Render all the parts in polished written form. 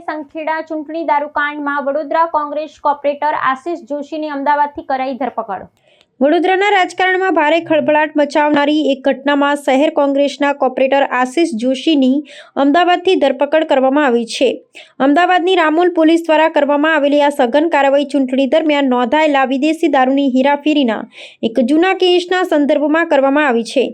સંખેડા ચૂંટણી દારૂકાંડમાં વડોદરા કોંગ્રેસ કોર્પોરેટર આશિષ જોશીની અમદાવાદથી કરાઈ ધરપકડ। વડોદરાના રાજકારણમાં ભારે ખળભળાટ મચાવનારી એક ઘટનામાં શહેર કોંગ્રેસના કોર્પોરેટર આશિષ જોશીની અમદાવાદથી ધરપકડ કરવામાં આવી છે। અમદાવાદની રામોલ પોલીસ દ્વારા કરવામાં આવેલી આ સઘન કાર્યવાહી ચૂંટણી દરમિયાન નોંધાયેલા વિદેશી દારૂની હેરાફેરીના એક જૂના કેસના સંદર્ભમાં કરવામાં આવી છે।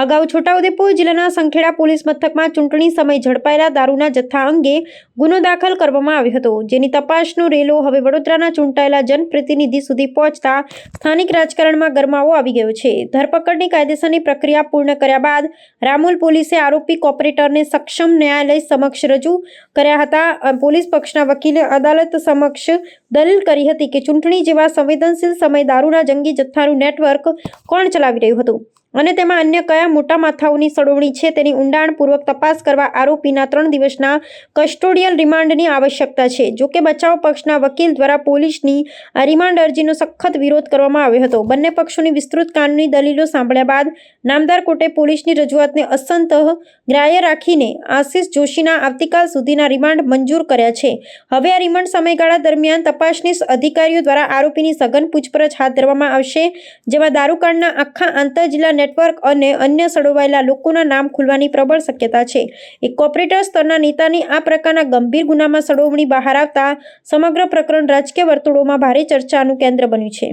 અગાઉ છોટાઉદેપુર જિલ્લાના સંખેડા પોલીસ મથકમાં ચૂંટણી સમયે ઝડપાયેલા દારૂના જથ્થા અંગે ગુનો દાખલ કરવામાં આવ્યો હતો, જેની તપાસનો રેલો હવે વડોદરાના ચૂંટાયેલા જનપ્રતિનિધિ સુધી પહોંચતા સ્થાનિક રાજકારણ ગરમાવો આવી ગયો છે। ધરપકડની કાયદેસરની પ્રક્રિયા પૂર્ણ કર્યા બાદ રામોલ પોલીસે આરોપી કોર્પોરેટરને સક્ષમ ન્યાયાલય સમક્ષ રજૂ કર્યા હતા। પોલીસ પક્ષના વકીલે અદાલત સમક્ષ દલીલ કરી હતી કે ચૂંટણી જેવા સંવેદનશીલ સમયે દારૂના જંગી જથ્થાનું નેટવર્ક કોણ ચલાવી રહ્યું હતું અને તેમાં અન્ય કયા મોટા માથાઓની સંડોવણી છે તેની ઊંડાણપૂર્વક તપાસ કરવા આરોપીના 3 દિવસના કસ્ટોડિયલ રિમાન્ડની આવશ્યકતા છે। જોકે બચાવ પક્ષના વકીલ દ્વારા પોલીસની આ રિમાન્ડ અરજીનો સખત વિરોધ કરવામાં આવ્યો હતો। બંને પક્ષોની વિસ્તૃત કાનૂની દલીલો સાંભળ્યા બાદ નામદાર કોર્ટે પોલીસની રજૂઆતને અસંતઃ ગ્રાહ્ય રાખીને આશિષ જોશીના આવતીકાલ સુધીના રિમાન્ડ મંજૂર કર્યા છે। હવે આ રિમાન્ડ સમયગાળા દરમિયાન તપાસનીશ અધિકારીઓ દ્વારા આરોપીની સઘન પૂછપરછ હાથ ધરવામાં આવશે, જેમાં દારૂકાંડના આખા આંતરજિલ્લા નેટવર્ક અને અન્ય સંડોવાયેલા લોકોના નામ ખુલવાની પ્રબળ શક્યતા છે। એક કોર્પોરેટર સ્તરના નેતાની આ પ્રકારના ગંભીર ગુનામાં સંડોવણી બહાર આવતા સમગ્ર પ્રકરણ રાજકીય વર્તુળોમાં ભારે ચર્ચાનું કેન્દ્ર બન્યું છે।